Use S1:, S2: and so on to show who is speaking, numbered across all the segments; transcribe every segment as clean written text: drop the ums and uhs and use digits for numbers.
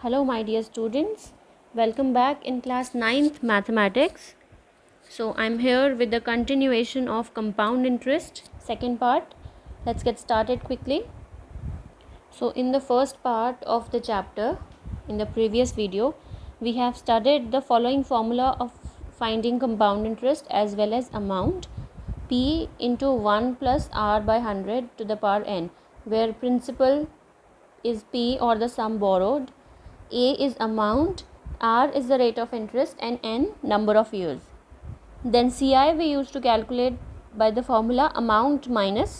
S1: Hello my dear students, welcome back in class 9th mathematics. So I'm here with the continuation of compound interest, second part. Let's get started quickly. So in the first part of the chapter, in the previous video, we have studied the following formula of finding compound interest as well as amount. P into 1 plus R by 100 to the power n, where principal is P or the sum borrowed, A is amount, R is the rate of interest, and N number of years. Then CI we used to calculate by the formula amount minus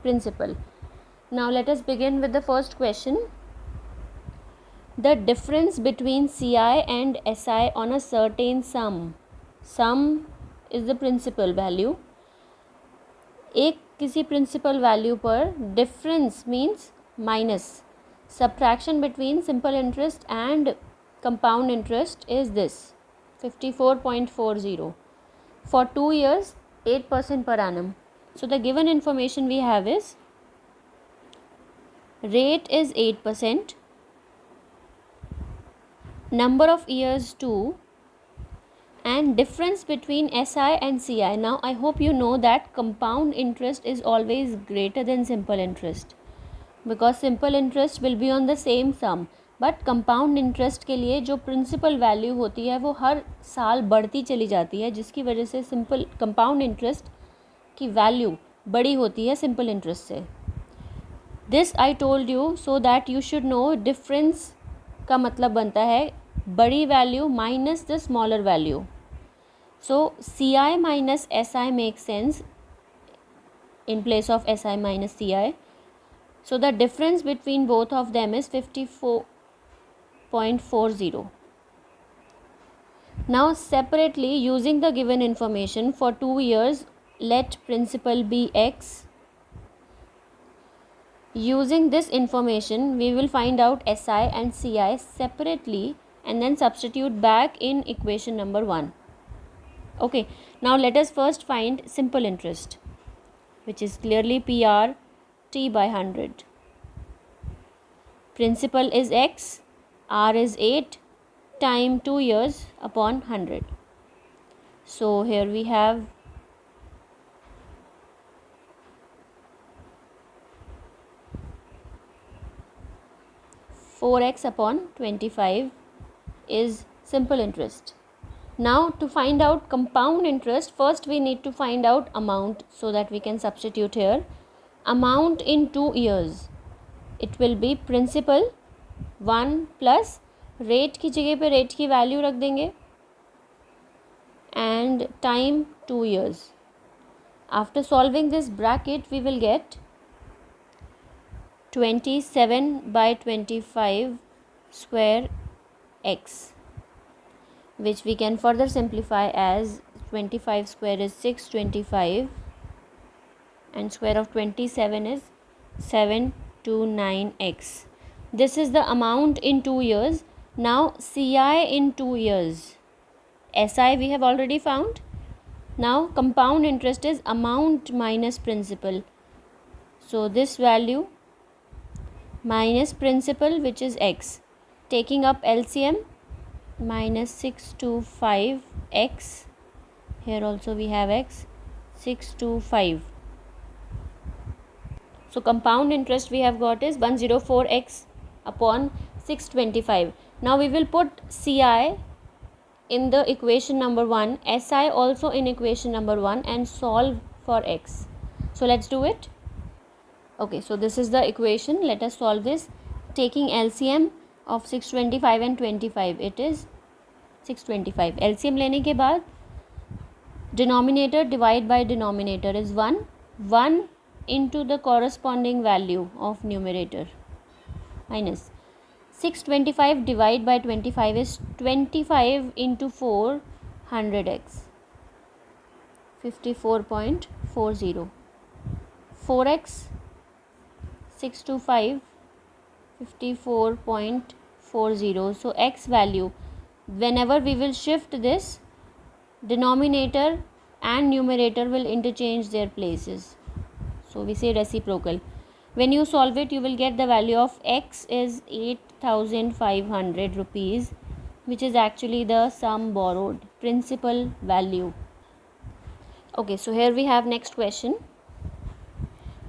S1: principal. Now let us begin with the first question. The difference between CI and SI on a certain sum. Sum is the principal value. एक किसी principal value पर difference means minus. Subtraction between simple interest and compound interest is this 54.40 for 2 years 8% per annum. So the given information we have is rate is 8%, number of years 2, and difference between SI and CI. Now I hope you know that compound interest is always greater than simple interest, because simple interest will be on the same sum, but compound interest के लिए जो principal value होती है वो हर साल बढ़ती चली जाती है, जिसकी वजह से simple compound interest की value बड़ी होती है simple interest से. This I told you so that you should know difference का मतलब बनता है बड़ी value minus the smaller value. So CI minus SI makes sense in place of SI minus CI. So the difference between both of them is 54.40. Now separately, using the given information, for 2 years let principal be X. Using this information we will find out SI and CI separately and then substitute back in equation number 1. Okay, now let us first find simple interest, which is clearly PR T by 100. Principal is X, R is 8, time 2 years upon 100. So here we have (4x upon 25) is simple interest. Now to find out compound interest, first we need to find out amount so that we can substitute here. Amount in 2 years, it will be principal 1 plus rate की जगह पे rate की value रख देंगे and time 2 years. After solving this bracket we will get 27 by 25 square x, which we can further simplify as 25 square is 625 and square of 27 is 729x. This is the amount in 2 years. Now CI in 2 years. SI we have already found. Now compound interest is amount minus principal. So this value minus principal, which is x. Taking up LCM, minus 625x. Here also we have x, 625. So compound interest we have got is 104x upon 625. Now we will put CI in the equation number 1, SI also in equation number 1, and solve for x. So let's do it. Okay, so this is the equation. Let us solve this. Taking LCM of 625 and 25, it is 625. LCM लेने के बाद denominator divide by denominator is 1. 1 into the corresponding value of numerator minus 625 divide by 25 is 25 into 4, 100x, 54.40. 4x 625 54.40. So x value, whenever we will shift this, denominator and numerator will interchange their places. So we say reciprocal. When you solve it, you will get the value of x is 8,500 rupees, which is actually the sum borrowed, principal value. Okay, so here we have next question.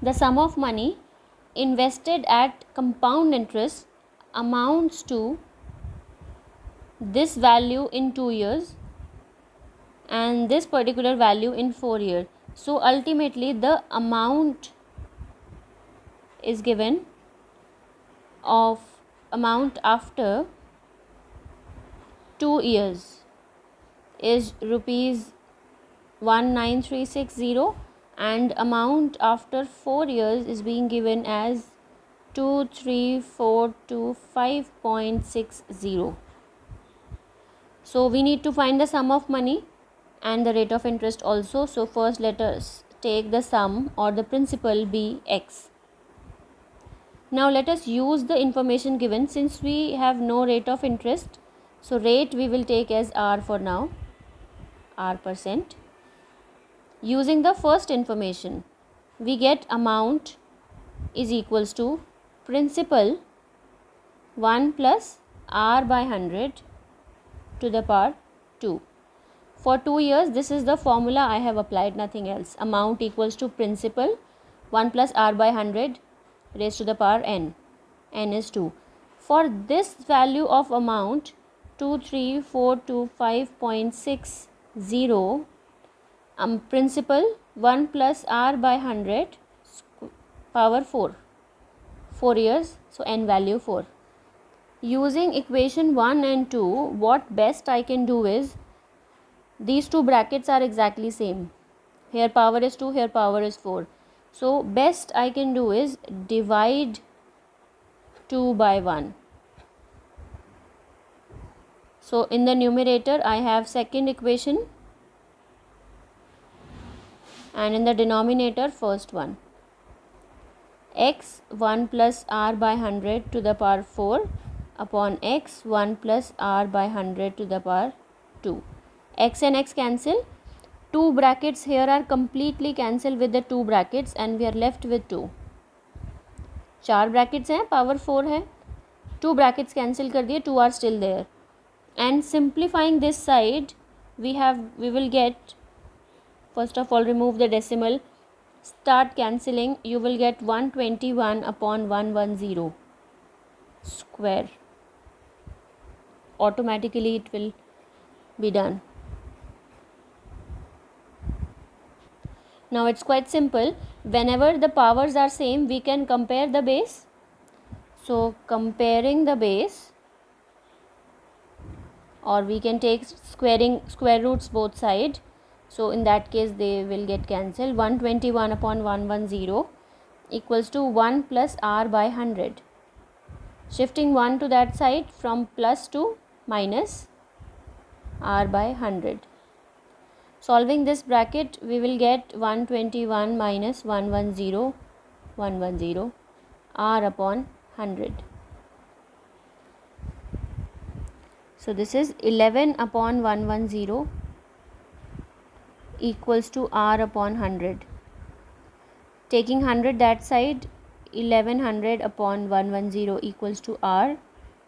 S1: The sum of money invested at compound interest amounts to this value in 2 years and this particular value in 4 years. So ultimately the amount is given of amount after 2 years is rupees 19360, and amount after 4 years is being given as 23425.60. So we need to find the sum of money and the rate of interest also. So first let us take the sum or the principal be x. Now let us use the information given. Since we have no rate of interest, so rate we will take as r for now, r percent. Using the first information, we get amount is equals to principal 1 plus r by 100 to the power 2. For 2 years, this is the formula I have applied, nothing else. Amount equals to principal 1 plus r by 100 raised to the power n. N is 2. For this value of amount 23425.60, principal 1 plus r by 100 power 4. 4 years, so n value 4. Using equation 1 and 2, what best I can do is, these two brackets are exactly same. Here power is 2, here power is 4. So best I can do is divide 2 by 1. So in the numerator I have second equation and in the denominator first one. X 1 plus r by 100 to the power 4 upon x 1 plus r by 100 to the power 2. X and x cancel. 2 brackets here are completely cancelled with the 2 brackets and we are left with 2. 4 brackets हैं, power 4 है, 2 brackets cancel कर दिए, 2 are still there. And simplifying this side, we will get, first of all remove the decimal, start cancelling, you will get 121 upon 110 square. Automatically it will be done. Now it's quite simple. Whenever the powers are same, we can compare the base. So comparing the base, or we can take square roots both side. So in that case they will get cancelled. 121 upon 110 equals to 1 plus r by 100. Shifting 1 to that side, from plus to minus r by 100. Solving this bracket, we will get 121 minus 110 r upon 100. So this is 11 upon 110 equals to r upon 100. Taking 100 that side, 1100 upon 110 equals to r.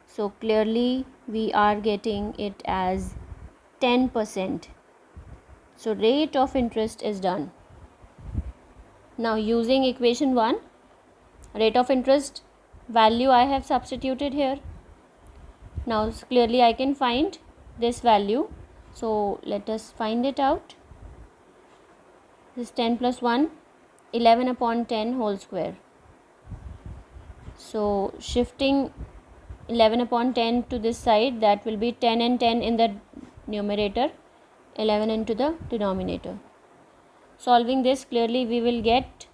S1: So clearly we are getting it as 10%. So rate of interest is done. Now using equation 1, rate of interest value I have substituted here. Now clearly I can find this value. So let us find it out. This is 10 plus 1, 11 upon 10 whole square. So shifting 11 upon 10 to this side, that will be 10 and 10 in the numerator, 11 into the denominator. Solving this, clearly we will get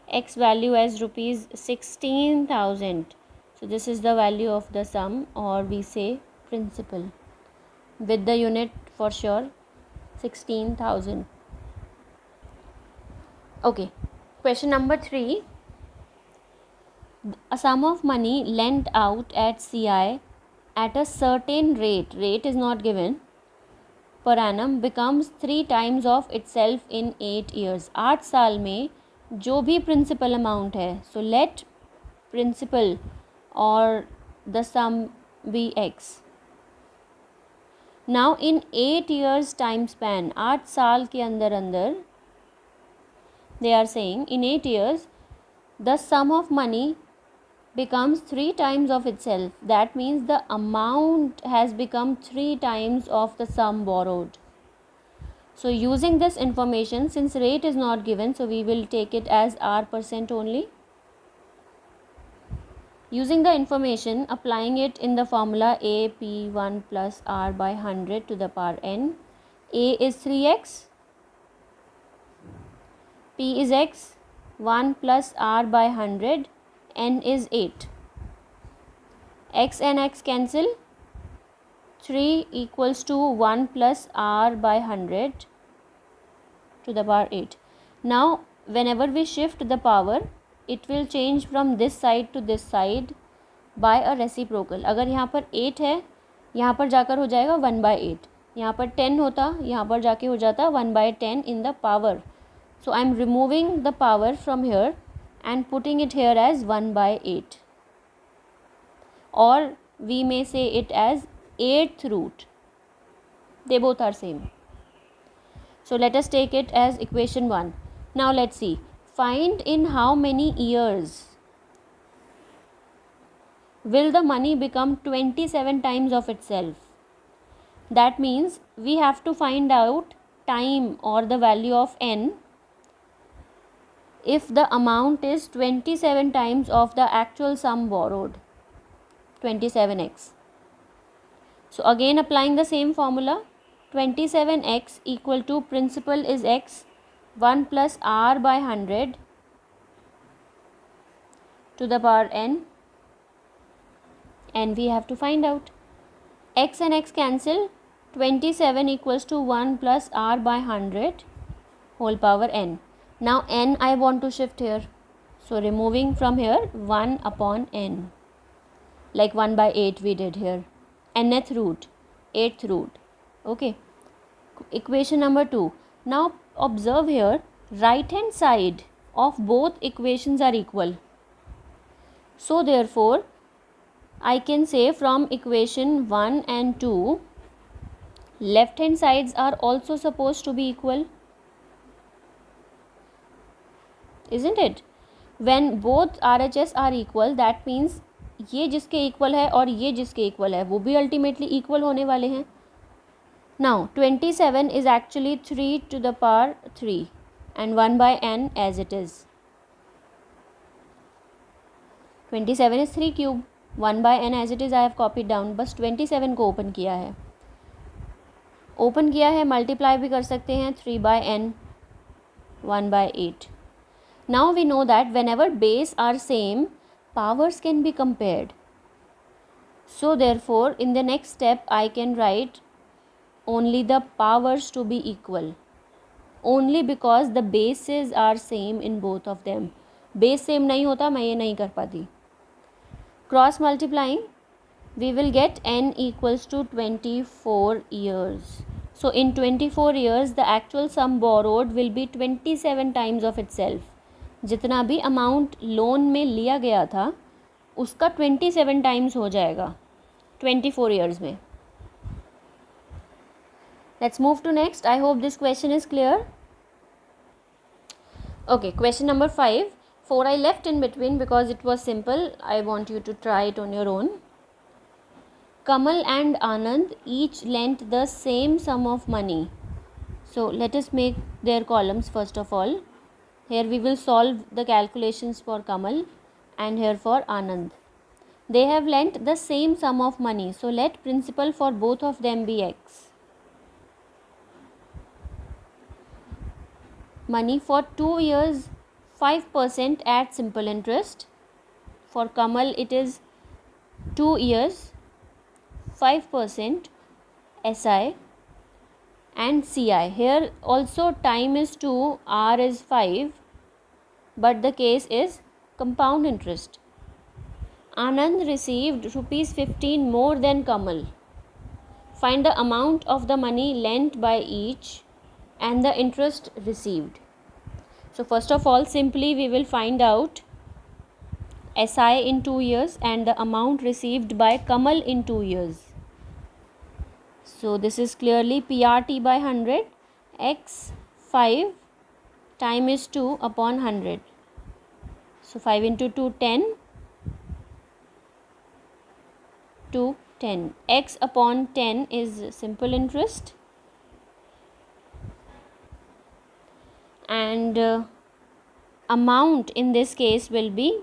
S1: x value as rupees 16,000. So this is the value of the sum, or we say principal, with the unit for sure 16,000. Okay, question number 3. A sum of money lent out at CI at a certain rate is not given, per annum becomes 3 times of itself in 8 years. 8 साल में जो भी principal amount है, so let principal और the sum be x. Now in 8 years time span, 8 साल के अंदर अंदर they are saying in 8 years the sum of money becomes 3 times of itself. That means the amount has become 3 times of the sum borrowed. So using this information, since rate is not given, so we will take it as R% only. Using the information, applying it in the formula A P1 plus R by 100 to the power n. A is 3x, P is x, 1 plus R by 100, n is 8. X and x cancel, 3 equals to 1 plus R by 100 to the power 8. Now whenever we shift the power, it will change from this side to this side by a reciprocal. अगर यहाँ पर 8 है, यहाँ पर जाकर हो जाएगा 1/8. यहाँ पर 10 होता, यहाँ पर जाके हो जाता 1/10 in the power. So I am removing the power from here and putting it here as 1/8. Or we may say it as 8th root. They both are same. So let us take it as equation 1. Now let's see. Find in how many years will the money become 27 times of itself. That means we have to find out time or the value of n if the amount is 27 times of the actual sum borrowed, 27x. So again applying the same formula, 27x equal to principal is x, 1 plus R by 100 to the power n, and we have to find out. X and x cancel, 27 equals to 1 plus R by 100 whole power n. Now n I want to shift here, so removing from here 1 upon n, like 1/8 we did here, nth root, 8th root. Okay, equation number 2. Now observe here, right hand side of both equations are equal, so therefore I can say from equation 1 and 2, left hand sides are also supposed to be equal, isn't it? When both RHS are equal, that means ये जिसके equal है और ये जिसके equal है वो भी ultimately equal होने वाले हैं. Now 27 is actually 3 to the power 3 and 1 by n as it is. 27 is 3 cube, 1 by n as it is I have copied down. बस 27 को open किया है, open किया है, multiply भी कर सकते हैं 3 by n, 1/8. Now we know that whenever base are same, powers can be compared. So therefore in the next step I can write only the powers to be equal, only because the bases are same in both of them. Base same नहीं होता, मैं ये नहीं कर पाती. Cross multiplying, we will get n equals to 24 years. So in 24 years the actual sum borrowed will be 27 times of itself. जितना भी amount loan में लिया गया था उसका 27 टाइम्स हो जाएगा 24 ईयर्स में. Let's move to next. I hope this question is clear. Okay, question number 5. 4 I left in between because it was simple. I want you to try it on your own. Kamal and Anand each lent the same sum of money. So let us make their columns first of all. Here we will solve the calculations for Kamal and here for Anand. They have lent the same sum of money. So let principal for both of them be x. Money for 2 years, 5% at simple interest. For Kamal it is 2 years, 5% SI and CI. Here also time is 2, R is 5, but the case is compound interest. Anand received rupees 15 more than Kamal. Find the amount of the money lent by each and the interest received. So first of all, simply we will find out SI in 2 years and the amount received by Kamal in 2 years. So this is clearly PRT by 100, x 5 time is 2 upon 100. So 5 into 2, 10, 2, 10. X upon 10 is simple interest, and amount in this case will be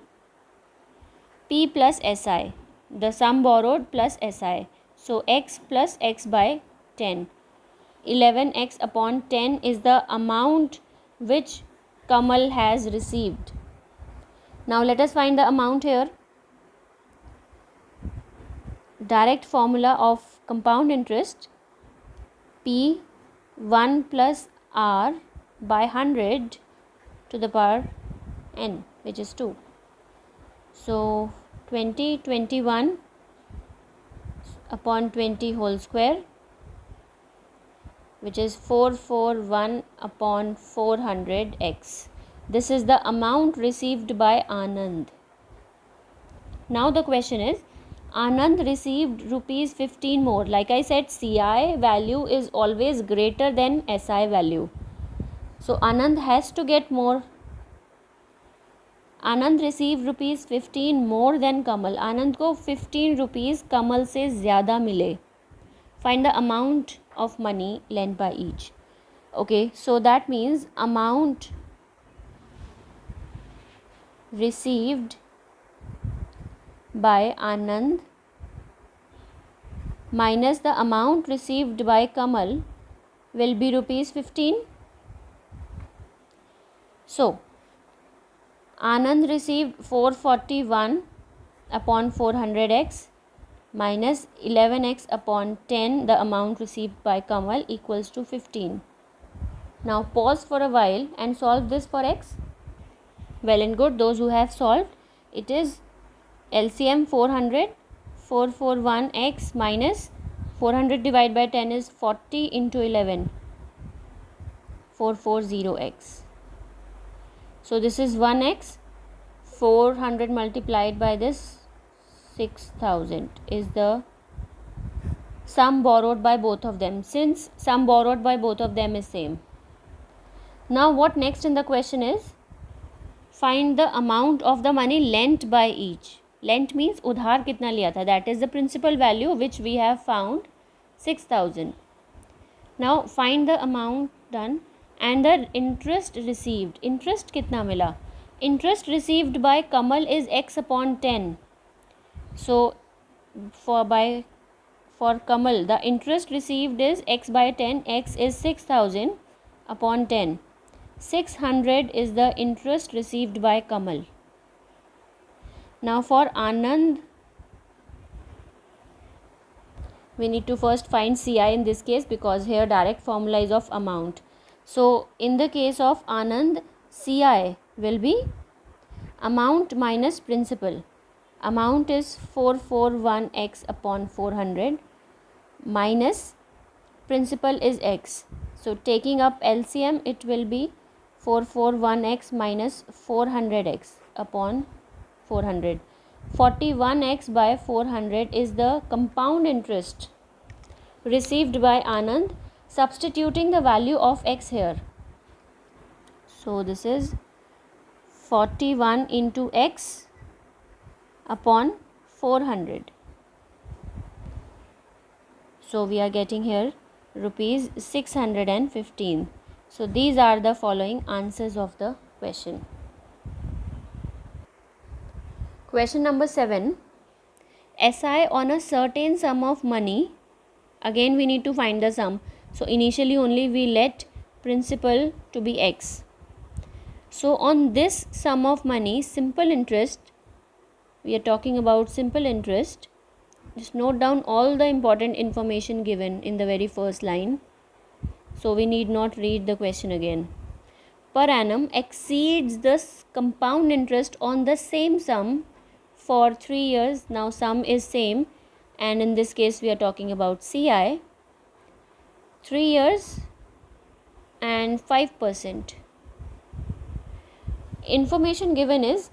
S1: P plus SI, the sum borrowed plus SI. So x plus x by 10. 11x upon 10 is the amount which Kamal has received. Now let us find the amount here. Direct formula of compound interest, P 1 plus R by 100 to the power n, which is 2. So 20, 21 upon 20 whole square, which is 441 upon 400x. This is the amount received by Anand. Now the question is, Anand received rupees 15 more. Like I said, CI value is always greater than SI value. So Anand has to get more. Anand received rupees 15 more than Kamal. Anand को 15 rupees Kamal से ज़्यादा मिले. Find the amount of money lent by each. Okay, so that means amount received by Anand minus the amount received by Kamal will be rupees 15. So Anand received 441 upon 400x minus 11x upon 10, the amount received by Kamal, equals to 15. Now pause for a while and solve this for x. Well and good, those who have solved, it is LCM 400, 441x minus 400 divided by 10 is 40 into 11, 440x. So this is 1x, 400 multiplied by this 6000 is the sum borrowed by both of them, since sum borrowed by both of them is same. Now what next in the question is, find the amount of the money lent by each. Lent means udhar kitna liya tha, that is the principal value which we have found 6000. Now find the amount done and the interest received. Interest kitna mila? Interest received by Kamal is x upon 10. So for Kamal, the interest received is x by 10. X is 6000 upon 10. 600 is the interest received by Kamal. Now for Anand, we need to first find CI in this case, because here direct formula is of amount. So in the case of Anand, CI will be amount minus principal. Amount is 441x upon 400 minus principal is x. So taking up LCM, it will be 441x minus 400x upon 400. 41x by 400 is the compound interest received by Anand, substituting the value of x here. So this is 41 into x upon 400. So we are getting here rupees 615. So these are the following answers of the question. Question number 7. SI on a certain sum of money. Again we need to find the sum. So initially only we let principal to be x. So on this sum of money, simple interest, we are talking about simple interest. Just note down all the important information given in the very first line. So we need not read the question again. Per annum exceeds the compound interest on the same sum for 3 years. Now sum is same, and in this case we are talking about CI. 3 years and 5%. information given is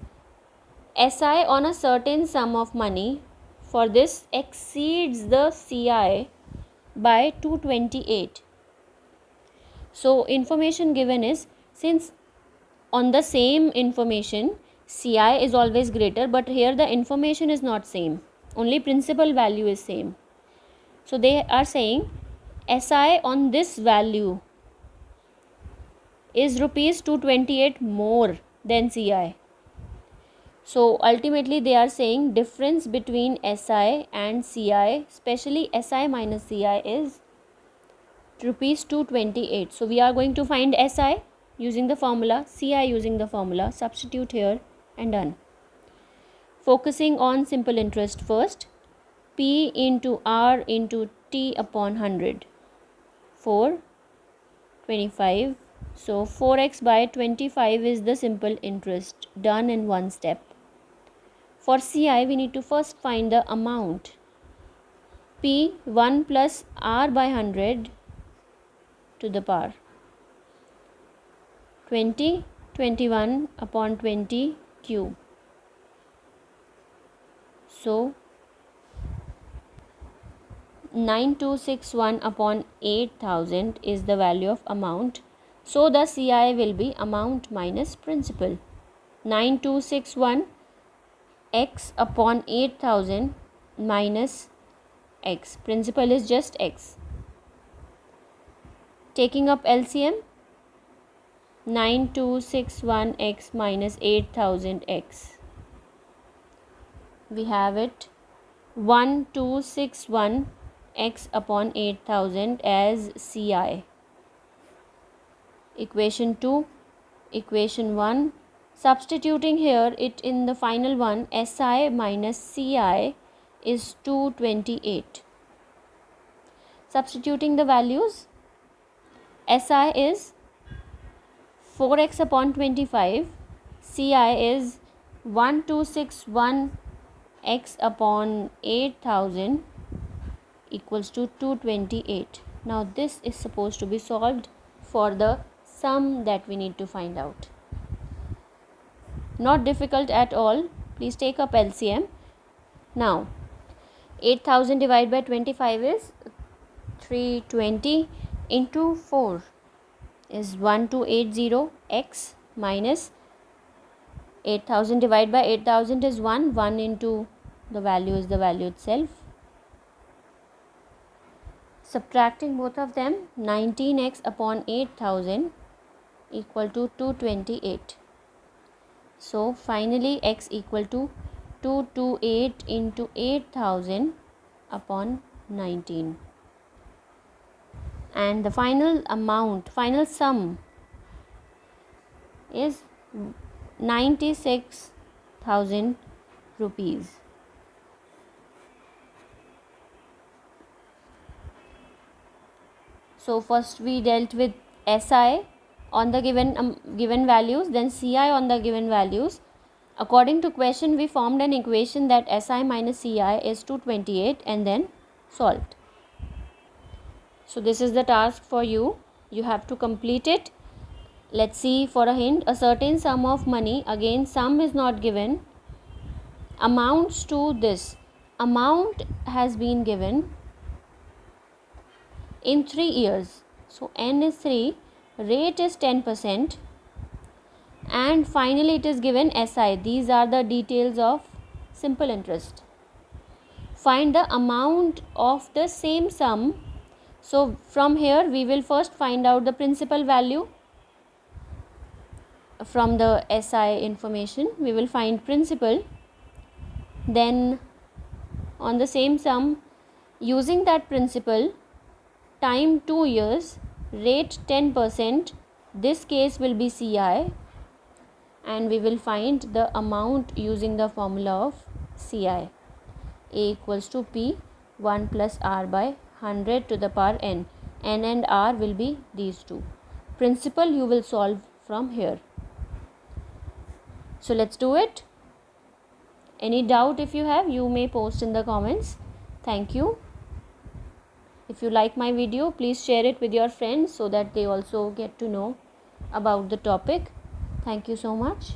S1: SI on a certain sum of money for this exceeds the CI by 228. So information given is, since on the same information CI is always greater, but here the information is not same, only principal value is same. So they are saying SI on this value is rupees 228 more than CI. So ultimately they are saying difference between SI and CI, especially SI minus CI, is rupees 228. So we are going to find SI using the formula, CI using the formula, substitute here and done. Focusing on simple interest first. P into R into T upon 100. 4, 25. So 4x by 25 is the simple interest, done in one step. For CI, we need to first find the amount. P 1 plus R by 100 to the power 20, 21 upon 20 cube. So 9261 upon 8000 is the value of amount. So the CI will be amount minus principal. 9261 x upon 8000 minus x. Principal is just x. Taking up LCM, 9261x minus 8000x. We have it 1261 x upon 8000 as CI. Equation 2, equation 1. Substituting here it in the final one, SI minus CI is 228. Substituting the values, SI is 4x upon 25, CI is 1261 x upon 8000 equals to 228. Now this is supposed to be solved for the sum that we need to find out. Not difficult at all. Please take up LCM. Now 8000 divided by 25 is 320 into 4 is 1280 x minus 8000 divided by 8000 is 1 into the value is the value itself. Subtracting both of them, 19x upon 8000 equal to 228. So finally x equal to 228 into 8000 upon 19. And the final amount, final sum is 96,000 rupees. So first we dealt with SI on the given values, then CI on the given values. According to question, we formed an equation that SI minus CI is 228 and then solved. So this is the task for you. You have to complete it. Let's see for a hint. A certain sum of money, again sum is not given, amounts to this. Amount has been given in 3 years. So N is 3, rate is 10%, and finally it is given SI. These are the details of simple interest. Find the amount of the same sum. So from here we will first find out the principal value. From the SI information we will find principal. Then on the same sum, using that principal, time 2 years, rate 10%, this case will be CI, and we will find the amount using the formula of CI. A equals to P 1 plus R by 100 to the power N. N and R will be these two. Principal you will solve from here. So let's do it. Any doubt if you have, you may post in the comments. Thank you. If you like my video, please share it with your friends so that they also get to know about the topic. Thank you so much.